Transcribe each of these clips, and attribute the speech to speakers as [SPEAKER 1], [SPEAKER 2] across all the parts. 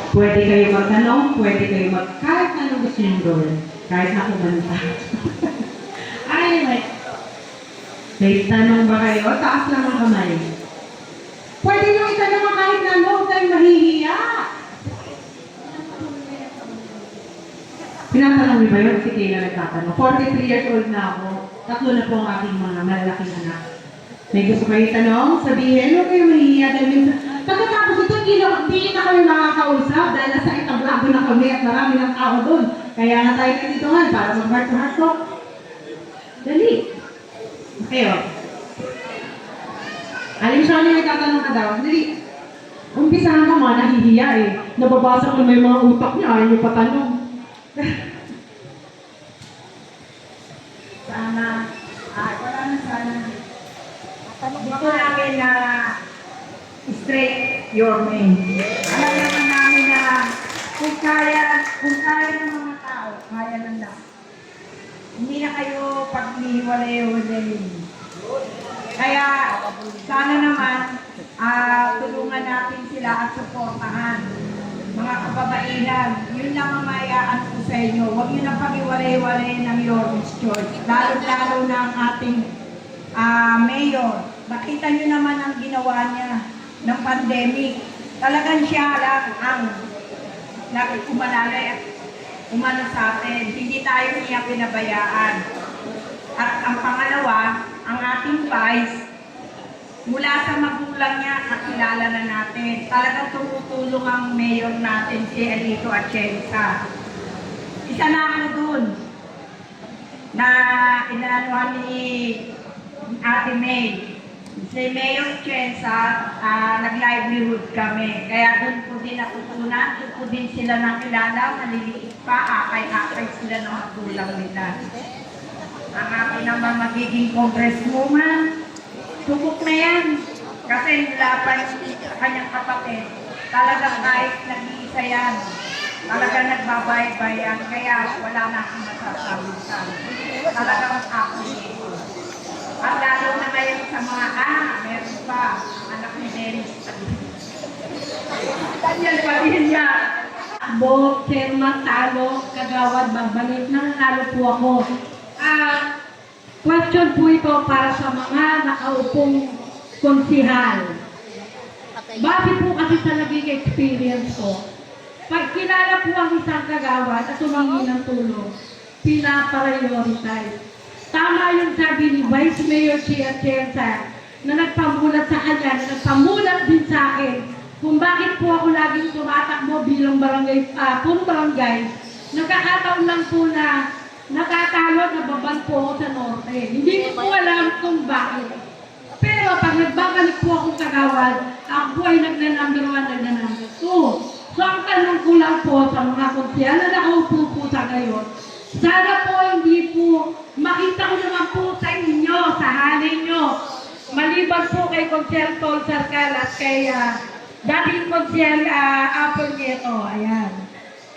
[SPEAKER 1] Pwede kayo magtanong, pwede kayo kahit anong gusto nyo gawin. Kahit ako banta. Anyway, may tanong ba kayo? Taas lang ang kamay. Pwede nyo itanong kahit na ano, huwag kayong mahihiya. Pinatanong niyo ba yun? Si Kayla nagtatanong. 43 years old na ako. 3 na po ang aking mga malalaking anak. May gusto kayo tanong? Sabihin, huwag kayong mahihiya. Dahil minsan, pagkatapos ito, hindi na kami makakausap dahil nasa itablado na kami at marami ng tao doon. Kaya na tayo dito nga para mag-heart to heart talk. Dali. Okay, o. Aling siya niya nagtatanong ka daw. Dali. Umpisahan ka mga nahihiya eh. Nababasa ko may mga utak niya, ayaw niyo patanong.
[SPEAKER 2] Sana, wala na sana. Dito namin na straight your name. Alam naman namin na kung kaya ng mga tao, kaya ng lahat. Hindi na kayo paghiwalay-walayin. Kaya sana naman tulungan natin sila at suportahan. Mga kababaihan, yun lang ang mayaan ko sa inyo. Huwag nyo na pag-iwalay-walay ng York's Church. Lalo-lalo na ang ating mayor. Nakita nyo naman ang ginawa niya ng pandemic. Talagang siya lang ang umalalay at umano sa atin. Hindi tayo niya pinabayaan. At ang pangalawa, ang ating vice, mula sa magulang niya, kakilala na natin. Talagang tumutulong ang mayor natin, si Elito Atienza. Isa na ako dun na inanuhan ni Ate May. Si Mayor Atienza, nag-livelihood kami. Kaya dun po din natutunan, dun po din sila nakilala, maliliit pa, akay-akay sila ng magulang nila. Ang akin naman magiging congresswoman, subok na yan. Kasi wala pa yung kanyang kapatid. Talagang kahit nag-iisa yan. Talagang nagbabaybayan. Kaya wala na akong masasabi sa talagang ako dito. At lalo na ngayon sa mga meron pa. Anak ni Dennis. Daniel Padilla.
[SPEAKER 3] Bo, chairman, talo, kagawad, babalik. Nanalo po ako. Question po ito para sa mga nakaupong konsihal. Base po kasi sa naging experience ko, pag kilala po ang isang kagawad at humingi ng tulong, pinaprioritize. Tama yung sabi ni Vice Mayor Chia Atienza na nagpamulat sa kanya, na nagpamulat din sa akin kung bakit po ako laging tumatakbo bilang barangay, barangay. Nagkakataon lang po na nakatalo na baban po ako sa norte. Hindi ko po alam kung bakit. Pero pag nagbabalik po akong kagawad, ako po ay nagnanumber 1, nagnanumber 2. So ang tanong ko lang po sa mga konsyal na nakaupo po sa ngayon, sana po hindi po, makita ko naman po sa inyo, sa halin nyo, maliban po kay Konsyel Tol Sarkal at kay dating Konsyel Apple Nieto, ayan.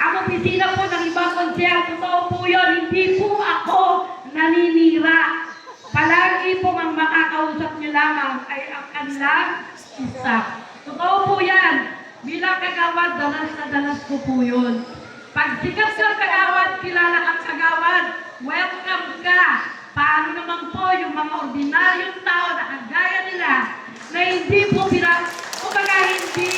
[SPEAKER 3] Ang opisina po ng ibang konsyel, totoo po yun, hindi po ako naninira. Palagi po ang makakausap niyo lamang ay ang kanilang staff. Totoo po yan. Bilang kagawad, dalas na dalas ko po yun. Pag sikat ka kagawad, kilala kang kagawad, welcome ka. Paano naman po yung mga ordinaryong tao na kagaya nila na hindi po kumbaga hindi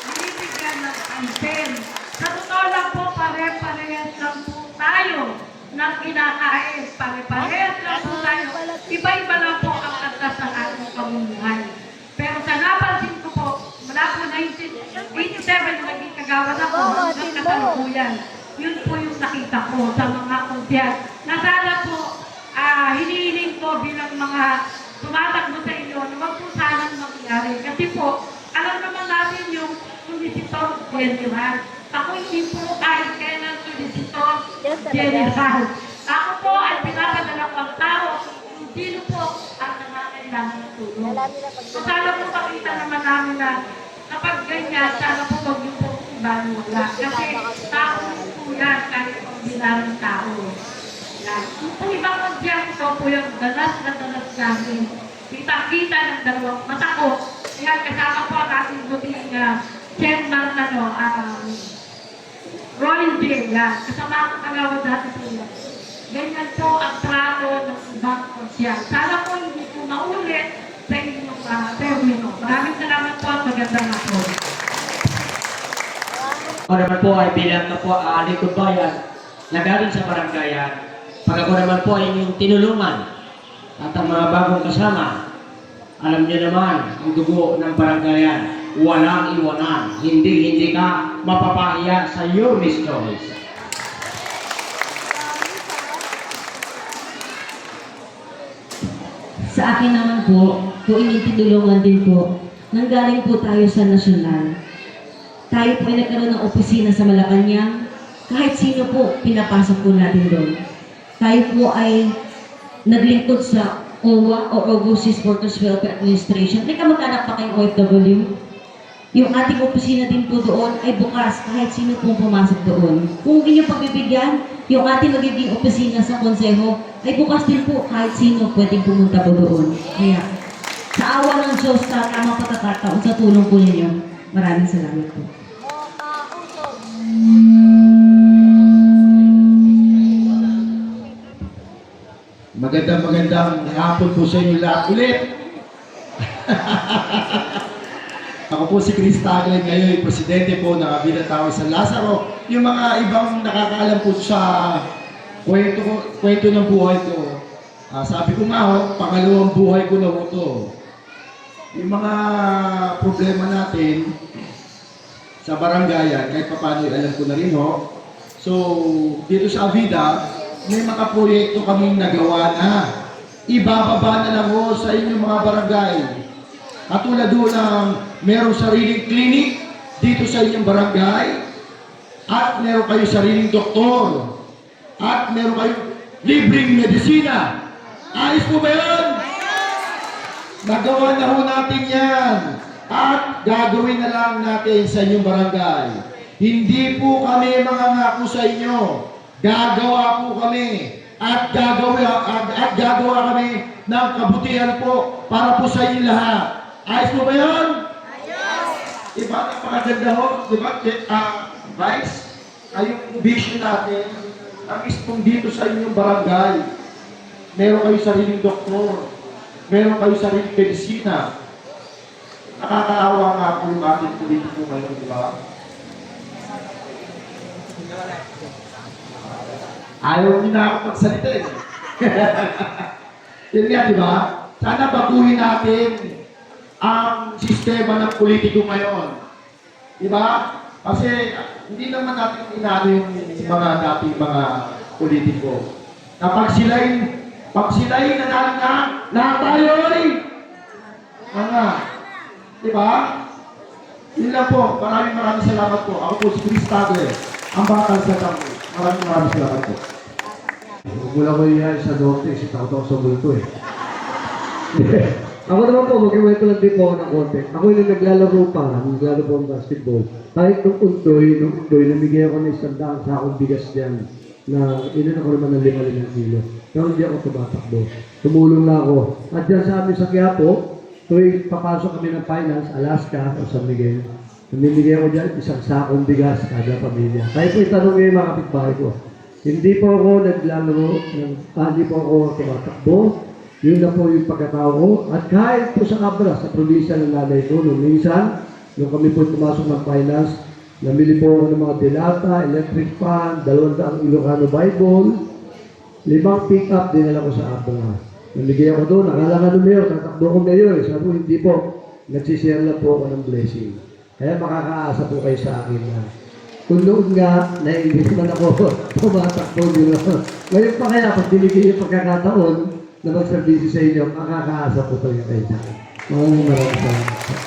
[SPEAKER 3] binibigyan ng pansin. Sa totoo lang po, pare-parehas lang po tayo ng kinakain. Pare-parehas lang po tayo. Iba-iba lang po ang atas ng ating pamumuhay. Pero sa napansin ko po, mula po 1987 na naging kagawad ako ng kasalukuyan. Yun po yung nakita ko sa mga konsyal. Na sana po, hinihiling ko bilang mga tumatakbo sa inyo na wag po sanang mangyari. Kasi po, alam naman natin yung solicitor general. Ako hindi po kahit kailan solicitor general. Ako po ay pinapadala ko ang tao kung sino po ang nangangailangan ng tulong. So sana po makita naman namin na kapag ganyan, sana po wag yung po ibang wala. Kasi tao po yan kahit ordinaryong tao. Kung ibang konsyal ko po yung dalas na dalas namin. Kita-kita ng dalawang mata ko. Kaya kasama po ang ating buting chairman Hindi, yan. Kasama ko kagawad dati po yan. Ganyan po ang trato ng ibang konsyal. Sana po hindi po maulit sa inyong termino. Maraming salamat po at magandang hapon.
[SPEAKER 4] Ako naman po ay bilang na po likod bayan na galing sa barangayan. Pag ako naman po ay inyong tinulungan at ang mga bagong kasama, alam niyo naman, ang dugo ng barangayan, walang iwanan. Hindi ka mapapahiya sa your Miss Joyce.
[SPEAKER 5] Sa akin naman po, kung inintulungan din po, nanggaling po tayo sa nasyonal. Tayo po ay nagkaroon ng opisina sa Malacanang. Kahit sino po, pinapasok po natin doon. Tayo po ay naglingkod sa OWA o Overseas Workers Welfare Administration. May kamag-anak pa kayong OFW. Yung ating opisina din po doon ay bukas kahit sino pong pumasok doon. Kung inyong pagbibigyan, yung ating magiging opisina sa konseho ay bukas din po kahit sino pwedeng pumunta po doon. Kaya, sa awa ng Diyos sa tamang pagkakataon sa tulong po ninyo, maraming salamat po.
[SPEAKER 6] Magandang hapon po sa inyo lahat ulit. Ako po si Chris Tagle, ngayon presidente po ng Abida Tao San Lazaro. Yung mga ibang nakakaalam po sa kwento ng buhay ko, sabi ko nga ho, pangalawang buhay ko na po ito. Yung mga problema natin sa barangayan, kahit paano alam ko na rin ho. So, dito sa Abida, may mga proyekto kaming nagawa na. Ibababa na lang ho sa inyong mga barangay. Katulad doon ng merong sariling clinic dito sa inyong barangay. At meron kayo sariling doktor. At meron kayo libreng medisina. Ayos po ba yun? Nagawa na ho natin yan. At gagawin na lang natin sa inyong barangay. Hindi po kami mangangako sa inyo. Gagawa po kami at gagawa kami ng kabutihan po para po sa inyo lahat. Ayos po ba yun? Ayos! Diba? Napakaganda ho. Diba? Vice, ayong vision natin, ang mismong dito sa inyong barangay. Meron kayo sariling doktor. Meron kayo sariling medisina. Nakakaawa nga po yung ating politiko ngayon, di ba? Ayaw niyo na ako magsalita eh. Yun nga, di ba? Sana baguhin natin ang sistema ng politiko ngayon. Di ba? Kasi hindi naman natin inaano yung mga dating mga politiko. Na pag sila'y nanalo na, lahat tayo eh. Mga, di ba? Yun lang po. Maraming salamat po. Ako po si Chris Tagle, ang bakal sa Tambo. Maraming salamat po.
[SPEAKER 7] Mula ko yan sa norte, kasi takot ako sa multo eh. Ako naman po, mag-iwento lang din po ako ng konti. Ako yung naglalaro pa, naglalaro po ng basketball. Kahit nung undoy, namigay ako ng isang daan sa akong bigas dyan na inan ako naman ng 5 kilo. Pero hindi ako tumatakbo. Tumulong lang ako. At dyan sa amin sa Quiapo, tuwing papasok kami ng finance, Alaska o San Miguel, namimigay ako dyan isang sakong bigas kada pamilya. Kaya po itanong yung mga kapitbahay ko. Hindi po ako naglalaro, hindi po ako tumatakbo. Yun na po yung pagkatao ko. At kahit po sa Cabra, sa probinsya ng nanay ko, nung minsan, nung kami po pumasok ng finance, namili po ako ng mga delata, electric fan, 200 Ilocano Bible, 5 pick-up dinala ko sa Cabra. Namigay ako doon, akala nga numero, tatakbo ko mayor. Sabi ko, hindi po, nagsishare lang po ako ng blessing. Kaya makakaasa po kayo sa akin na kung noon nga, naiinis man ako, tumatakbo nyo. Ngayon pa kaya, pag binigay yung pagkakataon na magservisyo sa inyo, makakaasa po kayo kayo sa akin. Maraming salamat.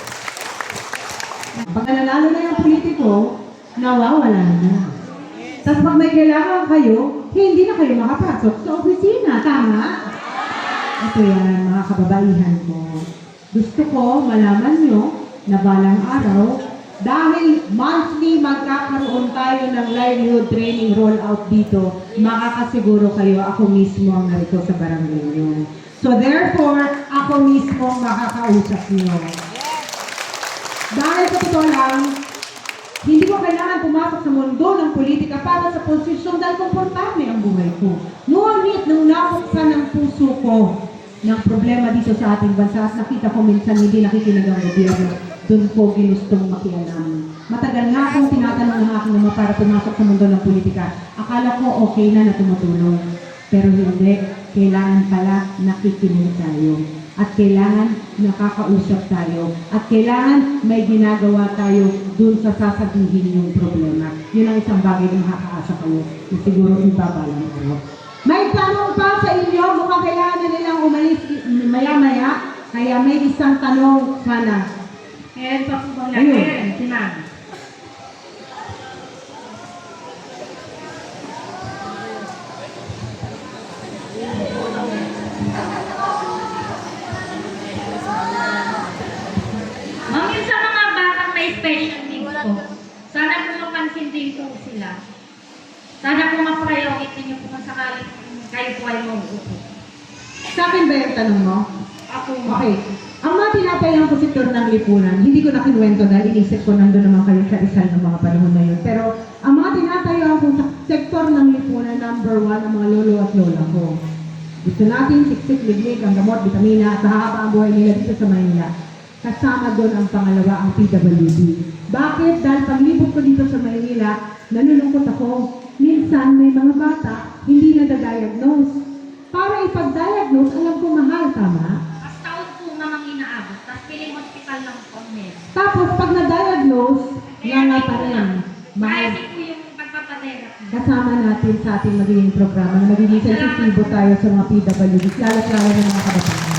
[SPEAKER 1] Pag nanalo na yung politiko, nawawala na. Tapos pag may kailangan kayo, hindi na kayo makapasok sa opisina. Tama? Ito yan, mga kababaihan ko. Gusto ko malaman nyo na balang araw, dahil monthly magkakaroon tayo ng livelihood training rollout dito, makakasiguro kayo ako mismo ang narito sa barangay nyo. So therefore, ako mismo ang makakausap nyo. Dahil sa totoo lang, Hindi ko kailangan pumasok sa mundo ng politika para sa posisyon dahil komportable ang buhay ko. Ngunit nung nabuksan ng puso ko ng problema dito sa ating bansa at nakita ko minsan hindi nakikinig ang gobyerno, doon ko ginustong makialam. Matagal nga akong tinatanong ng aking ama para pumasok sa mundo ng politika. Akala ko okay na tumutulong. Pero hindi. Kailangan pala nakikinig tayo. At kailangan nakakausap tayo. At kailangan may ginagawa tayo dun sa sasabihin yung problema. Yun ang isang bagay na makakaasa kayo na siguro ibabalang ko. May tanong pa sa inyo. Mukhang kailangan na nilang umalis maya-maya. Kaya may isang tanong sana.
[SPEAKER 3] Ayan pa po bang
[SPEAKER 1] Ayun.
[SPEAKER 3] natin? Si Ma'am. Ma'am, yun sa mga batang may special needs po, sana po mapansin din po sila. Sana po ma-priority niyo po kung sakaling kayo po ay mauupo.
[SPEAKER 1] Sa akin ba yung tanong mo?
[SPEAKER 3] Ako,
[SPEAKER 1] Okay. Ang mga tinatayang ko sektor ng lipunan, hindi ko na kinuwento dahil inisip ko nandun naman kayo sa isang ng mga panahon na yun. Pero ang mga tinatayang ko sektor ng lipunan, number 1, ang mga lolo at lola ko. Gusto natin siksik, liglig, ang gamot, vitamina, at mahaba ang buhay nila dito sa Maynila. Kasama doon ang pangalawa, ang PWD. Bakit? Dahil paglibot ko dito sa Maynila, nalulungkot ako. Minsan may mga bata, hindi na-diagnose. Para ipag-diagnose, alam ko mahal, tama?
[SPEAKER 3] as taon po namang inaabot, tapos piling hospital lang po meron.
[SPEAKER 1] Tapos pag na-diagnose, nga pa rin. Mahal.
[SPEAKER 3] Kasi po yung pagpapaterapy.
[SPEAKER 1] Kasama natin sa ating magiging programa na magiging sensitibo tayo sa mga PWD, lalo-lalo ng mga kabataan.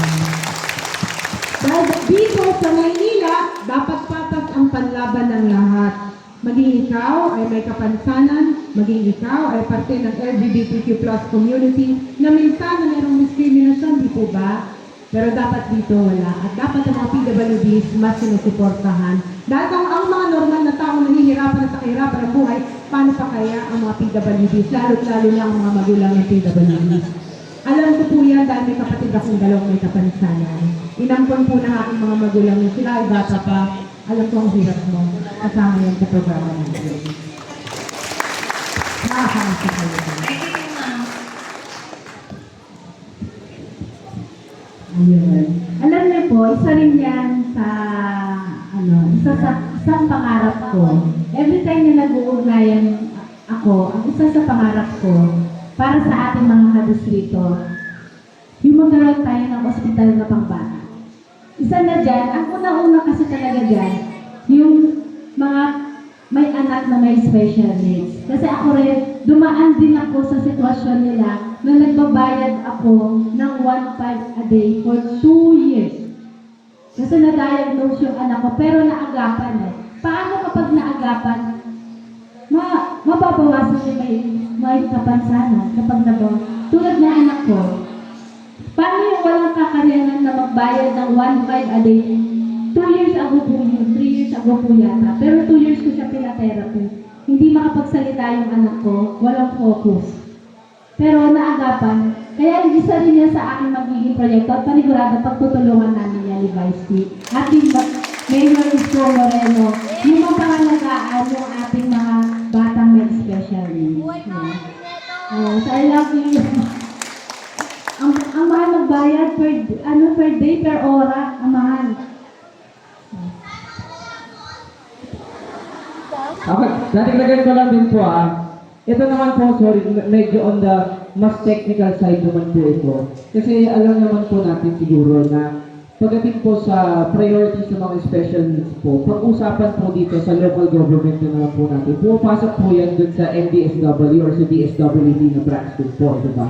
[SPEAKER 1] Dahil dito sa Maynila, dapat patas ang panlaban ng lahat. Maging ikaw ay may kapansanan, maging ikaw ay parte ng LGBTQ+ community na minsan na mayroong discrimination, di po ba? Pero dapat dito wala. At dapat ang mga PWDs mas sinusuportahan. Dahil ang mga normal na tao nahihirapan at sa kahirapan ng buhay, paano pa kaya ang mga PWDs, lalo-lalo na ang mga magulang ng PWDs. Alam ko po yan dahil may kapatid akong dalawang may kapansanan. Inampon po ng aking mga magulang na sila ay bata pa. Alam ko ang hirap mo. Kasama yan sa programa natin. Nakakangsa kayo.
[SPEAKER 3] Thank you, ma'am.
[SPEAKER 2] Ayun. Alam niyo po, isa rin yan sa, isang pangarap ko. Every time na nag-uugnayan ako, ang isa sa pangarap ko, para sa ating mga kadistrito, yung magkaroon tayo ng ospital na pangbata. Isa na dyan, ang una-una kasi talaga dyan, yung mga may anak na may special needs. Kasi ako rin, dumaan din ako sa sitwasyon nila na nagbabayad ako ng 1.5 a day for 2 years. Kasi na-diagnose yung anak ko, pero naagapan eh. Paano kapag naagapan, mababawasan yung may kapansanan kapag nabawa. Tulad na anak ko, paano yung walang kakayanan na magbayad ng 1.5 a day? 2 years ago po yun, 3 years ago po yata. Pero 2 years ko siya pinatherapy. Hindi makapagsalita yung anak ko, walang focus. Pero naagapan, kaya isa rin yan sa aking magiging proyekto at panigurado pagtutulungan namin yan ni Vice P. Ating Mayor Isko Moreno, yung mapangalagaan yung ating mga batang may special needs. So I love you. Ang mahal magbayad per day, per ora, ang mahal.
[SPEAKER 8] Okay, dadagdagan ko lang din po Ito naman po, sorry, medyo on the mas technical side naman po ito. Kasi alam naman po natin siguro na pagdating po sa priorities ng mga special needs po, pag-usapan po dito sa local government na naman po natin, pumapasok po yan dun sa MDSW or sa DSWD na branch din po, ito ba?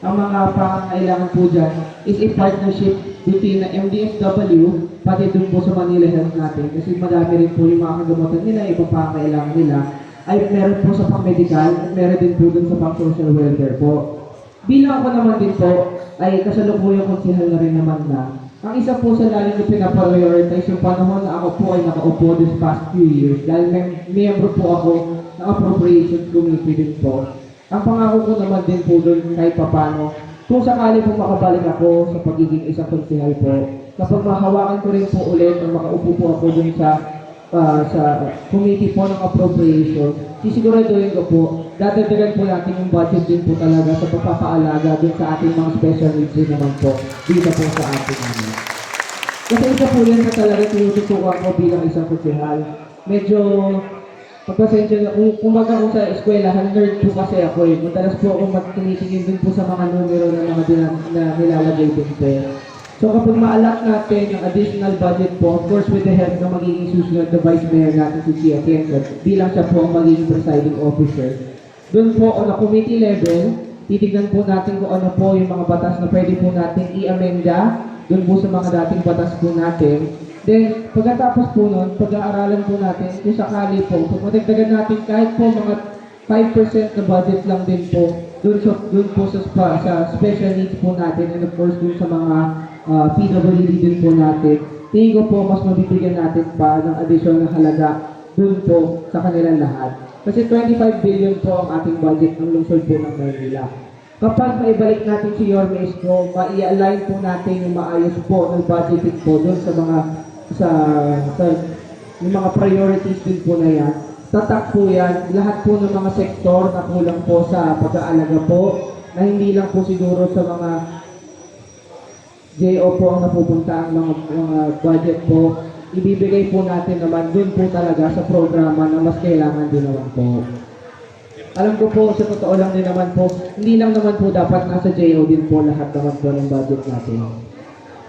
[SPEAKER 8] Ang mga pangangailangan po dyan is a partnership between na MDSW pati dun po sa Manila Health natin kasi madami rin po yung mga kagamutan nila, yung pangangailangan nila ay meron po sa pang-medical at meron din po dun sa pang-social welfare po. Bilang ako naman din po ay kasalukuyang konsehal na rin naman na ang isa po sa lalo na pinaprioritize yung panahon na ako po ay nakaupo this past few years dahil may miyembro po ako ng appropriations committee din po. Ang pangako ko naman din po doon kahit papano, kung sakali po makabalik ako sa pagiging isang konsehal po, kapag mahawakan ko rin po ulit o makaupo po ako doon sa sa committee po ng appropriation, sisiguraduhin ko po, dadagdagan po natin yung budget din po talaga sa pagpapaalaga din sa ating mga special needs din naman po dito po sa ating namin. Kasi isa po yan na talaga tinututukan ko bilang isang kutsihal. Medyo pagpasensya na, kumbaga ko sa eskwelahan, nerd po kasi ako eh. Madalas po ako magtumitingin din po sa mga numero na mga na nilalagay din po. So kapag ma-allot natin yung additional budget po, of course with the help ng magiging susunod na Vice Mayor natin si Chia Tienco, bilang siya po ang magiging presiding officer. Doon po on a committee level, titignan po natin kung ano po yung mga batas na pwede po natin i-amenda doon po sa mga dating batas po natin. Then, pagkatapos po nun, pag-aaralan po natin, kung sakali po, kung matagdagan natin kahit po mga 5% na budget lang din po, doon po sa special needs po natin, and of course doon sa mga PWD din po natin, tingin ko po mas mabibigyan natin pa ng additional na halaga doon po sa kanilang lahat. Kasi 25 billion po ang ating budget ng lungsod po ng Maynila. Kapag maibalik natin si Yorme Isko, ma-i-align po natin yung maayos po ng budgeting po doon sa mga yung mga priorities din po na yan. Tatak po yan, lahat po ng mga sektor na kulang po sa pag-aalaga po, na hindi lang po siguro sa mga JO po ang napupunta ang mga budget po, ibibigay po natin naman dun po talaga sa programa na mas kailangan din naman po. Alam ko po, sa totoo lang din naman po, hindi lang naman po dapat nasa JO din po lahat naman po ng budget natin.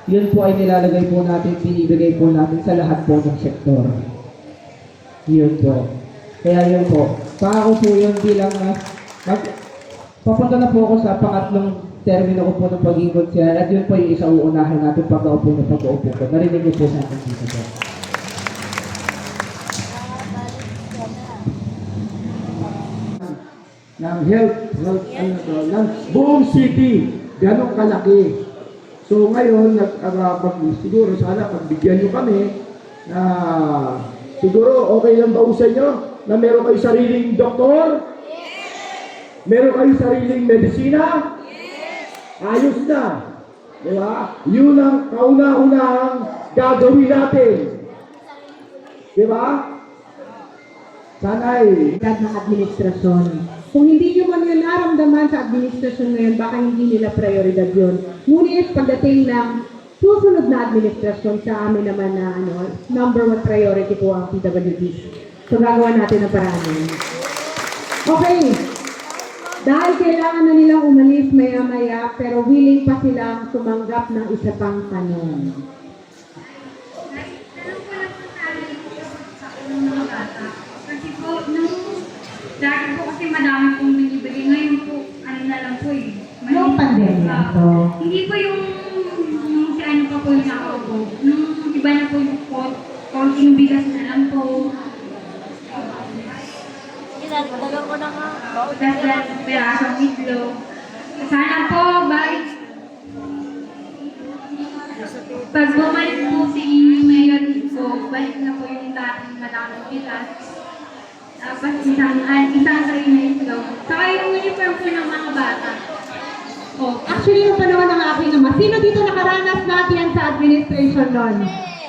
[SPEAKER 8] Yun po ay nilalagay po natin, binibigay po natin sa lahat po ng sektor. Yun po. Kaya yun po. Pangako po yun bilang papunta na po ako sa pangatlong termino ko po ng pagiging konsyal at yun po yung isa uunahin natin pag-aupo na pag-aupo ko. Narinig niyo po sa akin dito po.
[SPEAKER 7] Ng health ng buong city, ganong kalaki. So ngayon, siguro sana pagbigyan nyo kami na siguro okay lang ba sa inyo na meron kayo sariling doktor? Yes! Meron kayo sariling medisina? Yes! Ayos na. Diba? Yun ang kauna-unahang gagawin natin. Diba? Sana'y
[SPEAKER 1] ng administrasyon. Kung hindi nyo man yun naramdaman sa administrasyon ngayon, baka hindi nila prioridad yun. Ngunit pagdating ng susunod na administrasyon sa amin naman na number 1 priority po ang PWD. So gagawa natin ang paraan yun. Okay. Dahil kailangan na nilang umalis maya-maya, pero willing pa silang tumanggap ng isa pang tanong.
[SPEAKER 9] Kasi po, dati po kasi madami pong binibigay. Ngayon po, ano na lang po eh.
[SPEAKER 1] Yung pandemya to.
[SPEAKER 9] Hindi po yung si ano pa po yung nakaupo. Nung iba na po yung konting bigas na lang po.
[SPEAKER 10] Dagan ko na nga.
[SPEAKER 9] Tapos pirasong itlog. Sana po, pag bumalik po si Mayor po, balik na po yung dating madaming bigas. Tapos isang tray na itlog. Saka yung uniform po ng mga bata.
[SPEAKER 1] Oh, actually, yung panahon ng aking ama, sino dito nakaranas natin sa administration noon?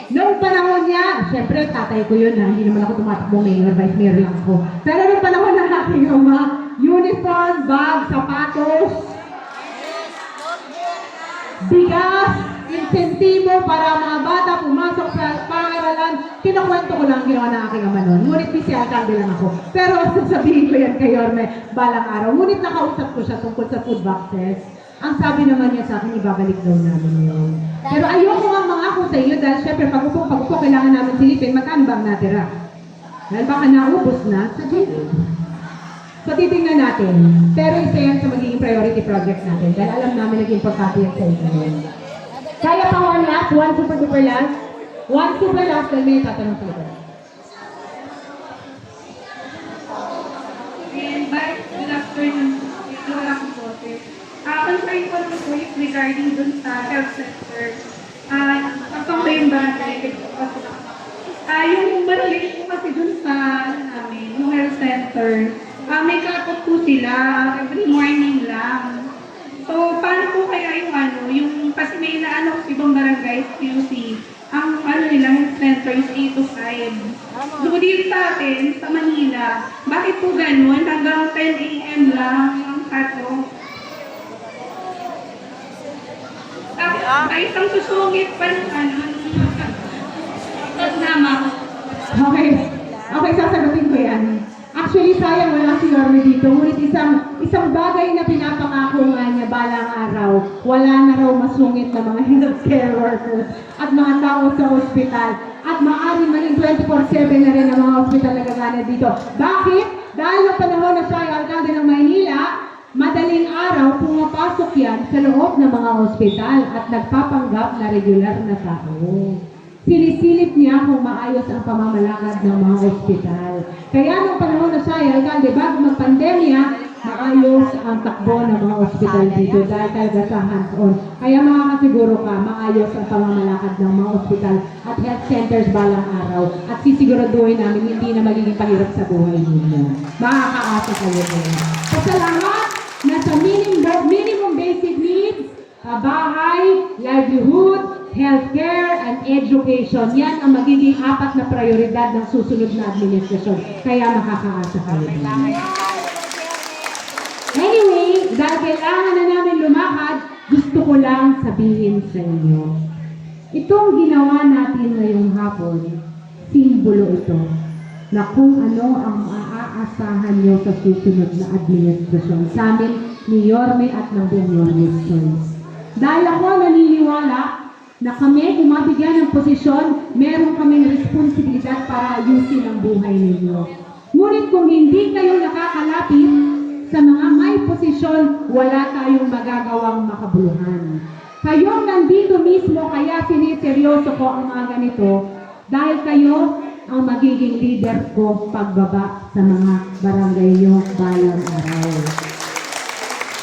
[SPEAKER 1] Noong panahon niya, syempre tatay ko yun ha, hindi naman ako tumatakbong mayor, vice mayor lang ako. Pero noong panahon ng aking ama, uniform, bag, sapatos, bigas, insentibo para mga bata pumasok sa pangaralan. Kinukwento ko lang ginawa ng aking ama noon. Ngunit si alkalde lang ako. Pero sasabihin ko yan kay Yorme balang araw. Ngunit nakausap ko siya tungkol sa food boxes. Ang sabi naman niya sa akin, ibabalik daw namin yun. Pero ayoko nga mga ako sa iyo dahil syempre pag upo, kailangan namin silipin, magkano ba ang natira? Dahil baka naubos na sa jail. So titingnan natin. Pero isa yan sa magiging priority project natin dahil alam namin naging importante yan sa inyo. Kaya pa one last, one super duper last. One super last dahil may tatanong sa ito.
[SPEAKER 9] And good afternoon. Good afternoon. Concern ko lang po yung regarding dun sa health sector. Kapag ko yung barangay, yung barangay po kasi dun sa namin, yung health center, may cut-off po sila every morning lang. So, paano po kaya yung kasi may ibang barangay, QC, ang ano nila, health center is 8 to 5. So dito sa atin, sa Manila, bakit po ganun? Hanggang 10 a.m. lang ang cut-off. Ay, isang susungit pa ng ano. Nama.
[SPEAKER 1] Okay. Okay, sasagutin ko yan. Actually, sayang wala si Yorme dito. Ngunit isang bagay na pinapangako nga niya balang araw, wala na raw masungit na mga healthcare workers at mga tao sa ospital. At maaari maging 24/7 na rin ang mga ospital na gagana dito. Bakit? Dahil yung panahon na siya ay alkalde ng Maynila, madaling araw pumapasok yan sa loob ng mga ospital at nagpapanggap na regular na tao. Sinisilip niya kung maayos ang pamamalakad ng mga ospital. Kaya nung panahon na siya ay alkalde, bago magpandemya, maayos ang takbo ng mga ospital dito dahil talaga sa hands-on. Kaya makakasiguro ka, maayos ang pamamalakad ng mga ospital at health centers balang araw at sisiguraduhin namin hindi na magiging pahirap sa buhay ninyo. Makakaasa kayo din. Sa lahat na sa minimum basic needs, bahay, livelihood, healthcare, and education. Yan ang magiging 4 na prioridad ng susunod na administrasyon. Kaya makakaasa kayo din. Anyway, dahil kailangan na namin lumakad, gusto ko lang sabihin sa inyo. Itong ginawa natin ngayong hapon, simbolo ito na kung ano ang maaasahan nyo sa susunod na administrasyon sa amin ni Yorme at ng buong Yorme Sons. Dahil ako naniniwala na kami umabigyan ng posisyon, meron kaming responsibilidad para ayusin ang buhay ninyo. Ngunit kung hindi kayo nakakalapit sa mga may posisyon, wala tayong magagawang makabuluhan. Kayong nandito mismo, kaya siniseryoso ko ang mga ganito, dahil kayo ang magiging leader ko pagbaba sa mga barangay nyo balang araw.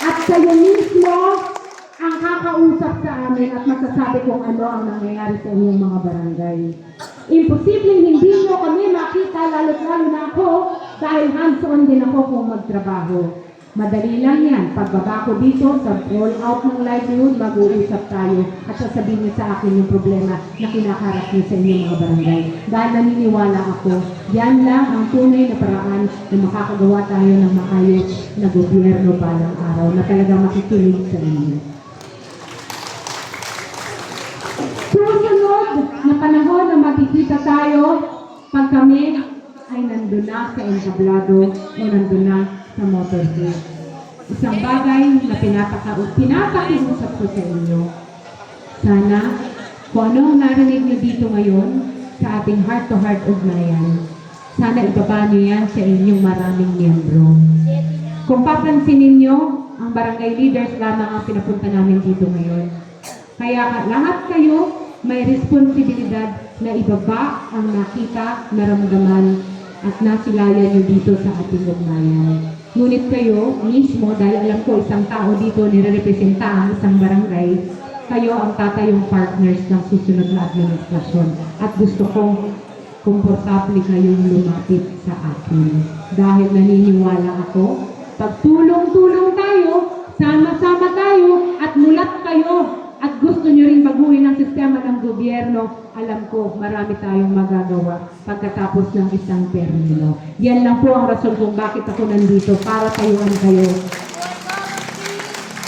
[SPEAKER 1] At kayo mismo ang kakausap sa amin at masasabi kung ano ang nangyayari sa inyong mga barangay. Imposibleng hindi nyo kami makita, lalo't lalo na ako, dahil hands-on din ako kung magtrabaho. Madali lang yan. Pagbaba ko dito sa roll-out ng livelihood, mag-uusap tayo at sasabihin niyo sa akin yung problema na kinakaharap niyo sa inyong mga barangay. Dahil naniniwala ako, yan lang ang tunay na paraan na makakagawa tayo ng maayos na gobyerno balang araw na talagang makikinig sa inyo. Susunod na panahon na makikita tayo pag kami ay nandun na sa entablado o nandun na sa motorcade. Isang bagay na pinapakiusap ko sa inyo. Sana kung anong narinig niyo dito ngayon sa ating heart-to-heart ugnayan, sana ibaba niyo yan sa inyong maraming miyembro. Kung papansinin niyo, ang barangay leaders lamang ang pinapunta namin dito ngayon. Kaya lahat kayo may responsibilidad na ibaba ang nakita, naramdaman, at nasilayan nyo dito sa ating ugnayan. Ngunit kayo mismo, dahil alam ko isang tao dito nire-representa ang isang barangay, kayo ang tatayong partners ng susunod na administrasyon. At gusto kong komportable kayong lumapit sa akin. Dahil naniniwala ako, pag tulong-tulong tayo, sama-sama tayo, at mulat kayo, at gusto nyo rin baguhin ang sistema ng gobyerno, alam ko marami tayong magagawa pagkatapos ng isang termino. Yan lang po ang rason kung bakit ako nandito, para tayuan kayo.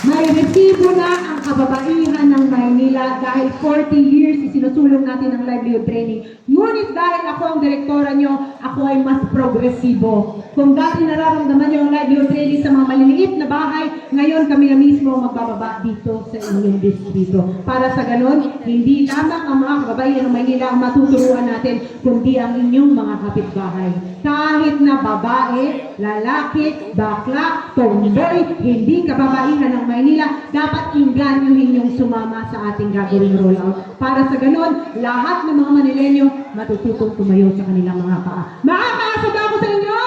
[SPEAKER 1] May resibo na ang kababaihan ng Maynila dahil 40 years isinusulong natin ang livelihood training. Ngunit dahil ako ang direktora nyo, ako ay mas progresibo. Kung dati nararamdaman nyo ang livelihood training sa mga maliliit na bahay, ngayon kami na mismo magbababa dito sa inyong distrito. Para sa ganon, hindi lamang ang mga kababaihan ng Maynila ang matuturuan natin, kundi ang inyong mga kapitbahay. Kahit na babae, lalaki, bakla, tomboy, hindi kababaihan ng Maynila, dapat inganyohin yung sumama sa ating gagawing rollout. Para sa ganon, lahat ng mga Manileño matututong tumayo sa kanilang mga paa. Makakaasa ba ako sa inyo?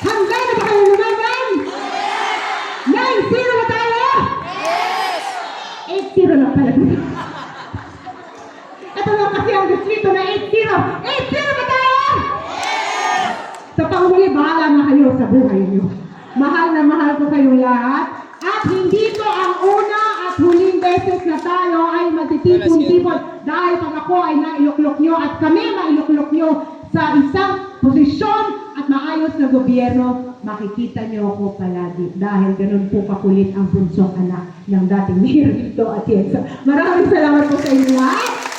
[SPEAKER 1] Hanggang na ba kayo lumaban? 9-0 na tayo? 8-0 lang pala. Ito lang kasi ang distrito na 8-0. 8-0 ba tayo? Sa panghuli, bahala na kayo sa buhay niyo. Mahal na mahal ko kayong lahat. At hindi to ang una at huling beses na tayo ay magtitipon-tipon dahil pag ako ay nailuklok nyo at kami mailuklok nyo sa isang posisyon at maayos na gobyerno, makikita nyo ako palagi dahil ganun po kakulit ang bunsong anak ng dating Mayor Lito Atienza. Maraming salamat po sa inyo lahat.